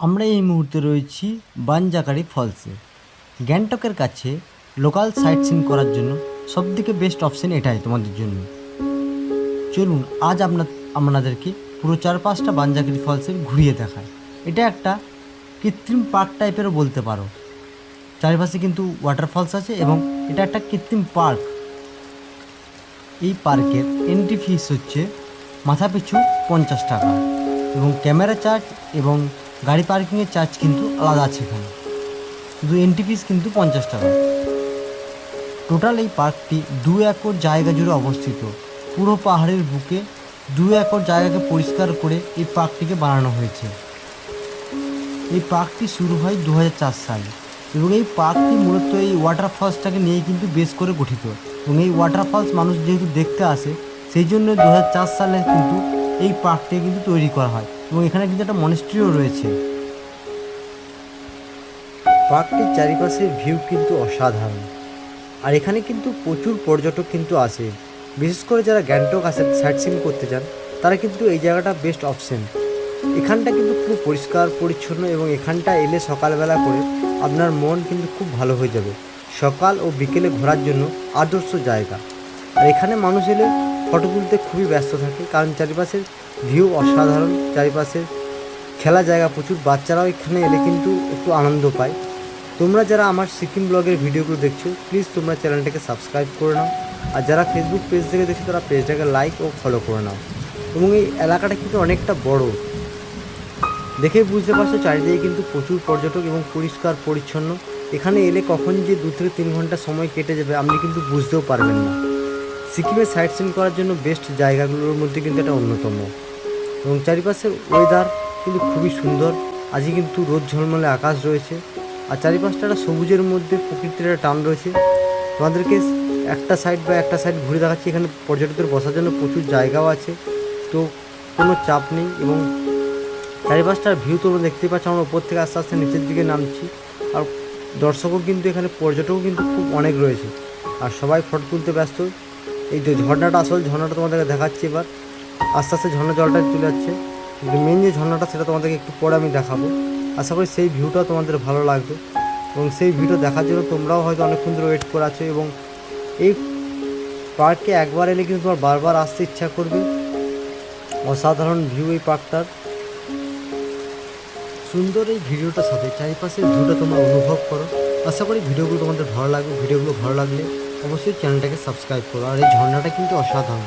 আমরা এই মুহূর্তে রয়েছি বানজাকারি ফলসে। গ্যাংটকের কাছে লোকাল সাইট সিন করার জন্য সবথেকে বেস্ট অপশন এটাই তোমাদের জন্য। চলুন আজ আপনাদেরকে পুরো 4-5টা বানজাকারি ফলসের ঘুরিয়ে দেখায়। এটা একটা কৃত্রিম পার্ক টাইপেরও বলতে পারো। চারিপাশে কিন্তু ওয়াটারফলস আছে এবং এটা একটা কৃত্রিম পার্ক। এই পার্কের এন্ট্রি ফিস হচ্ছে মাথাপিছু 50 টাকা এবং ক্যামেরা চার্জ এবং গাড়ি পার্কিংয়ের চার্জ কিন্তু আলাদা আছে এখানে। শুধু এন্ট্রি ফিস কিন্তু 50 টাকা। টোটাল এই পার্কটি 2 একর জায়গা জুড়ে অবস্থিত। পুরো পাহাড়ের বুকে 2 একর জায়গাকে পরিষ্কার করে এই পার্কটিকে বানানো হয়েছে। এই পার্কটি শুরু হয় 2004 সালে এবং এই পার্কটি মূলত এই ওয়াটারফলসটাকে নিয়ে কিন্তু বেশ করে গঠিত এবং এই ওয়াটারফলস মানুষ যেহেতু দেখতে আসে সেই জন্য 2004 সালে কিন্তু এই পার্কটি কিন্তু তৈরি করা হয় এবং এখানে কিন্তু একটা মনেস্ট্রিও রয়েছে। পার্কটির চারিপাশের ভিউ কিন্তু অসাধারণ, আর এখানে কিন্তু প্রচুর পর্যটক কিন্তু আসে। বিশেষ করে যারা গ্যাংটক আসে সাইট সিন করতে চান তারা কিন্তু এই জায়গাটা বেস্ট অপশন। এখানটা কিন্তু খুব পরিষ্কার পরিচ্ছন্ন এবং এখানটা এলে সকালবেলা করে আপনার মন কিন্তু খুব ভালো হয়ে যাবে। সকাল ও বিকেলে ঘোরার জন্য আদর্শ জায়গা। আর এখানে মানুষ এলে ফটো তুলতে খুবই ব্যস্ত থাকে, কারণ চারিপাশের ভিউ অসাধারণ। চারিপাশে খেলা জায়গা প্রচুর, বাচ্চারাও এখানে এলে কিন্তু একটু আনন্দ পায়। তোমরা যারা আমার সিকিম ব্লগের ভিডিওগুলো দেখছো প্লিজ তোমরা চ্যানেলটাকে সাবস্ক্রাইব করে নাও, আর যারা ফেসবুক পেজ থেকে দেখছো তারা পেজটাকে লাইক ও ফলো করে নাও। এবং এই এলাকাটা কিন্তু অনেকটা বড়, দেখে বুঝতে পারছো চারিদিকে কিন্তু প্রচুর পর্যটক এবং পরিষ্কার পরিচ্ছন্ন। এখানে এলে কখন যে 2 থেকে 3 ঘন্টা সময় কেটে যাবে আপনি কিন্তু বুঝতেও পারবেন না। সিকিমের সাইট সিন করার জন্য বেস্ট জায়গাগুলোর মধ্যে কিন্তু এটা অন্যতম। এবং চারিপাশের ওয়েদার কিন্তু খুবই সুন্দর। আজকে কিন্তু রোদ ঝলমলে আকাশ রয়েছে, আর চারিপাশটা একটা সবুজের মধ্যে প্রকৃতির একটা টান রয়েছে। তোমাদেরকে একটা সাইড ঘুরে দেখাচ্ছি। এখানে পর্যটকদের বসার জন্য প্রচুর জায়গাও আছে, তো কোনো চাপ নেই। এবং চারিপাশটার ভিউ তোমরা দেখতে পাচ্ছ। আমরা উপর থেকে আস্তে আস্তে নিচের দিকে নামছি, আর দর্শকও কিন্তু এখানে পর্যটকও কিন্তু খুব অনেক রয়েছে, আর সবাই ফটো তুলতে ব্যস্ত। এই যে ঝর্ণাটা, আসল ঝর্ণাটা তোমাদেরকে দেখাচ্ছি এবার। আস্তে আস্তে ঝর্ণা জলটা চলে যাচ্ছে, কিন্তু মেন যে ঝর্ণাটা সেটা তোমাদেরকে একটু পরে আমি দেখাবো। আশা করি সেই ভিউটাও তোমাদের ভালো লাগবে, এবং সেই ভিউটা দেখার জন্য তোমরাও হয়তো অনেকক্ষণ ধরে ওয়েট করে আছো। এবং এই পার্কে একবার এলে কিন্তু তোমার বারবার আসতে ইচ্ছা করবে। অসাধারণ ভিউ এই পার্কটার। সুন্দর এই ভিডিওটার সাথে চারিপাশের ভিউটা তোমরা অনুভব করো। আশা করি ভিডিওগুলো তোমাদের ভালো লাগবে। ভিডিওগুলো ভালো লাগলে অবশ্যই চ্যানেলটাকে সাবস্ক্রাইব করো। আর এই ঝর্ণাটা কিন্তু অসাধারণ।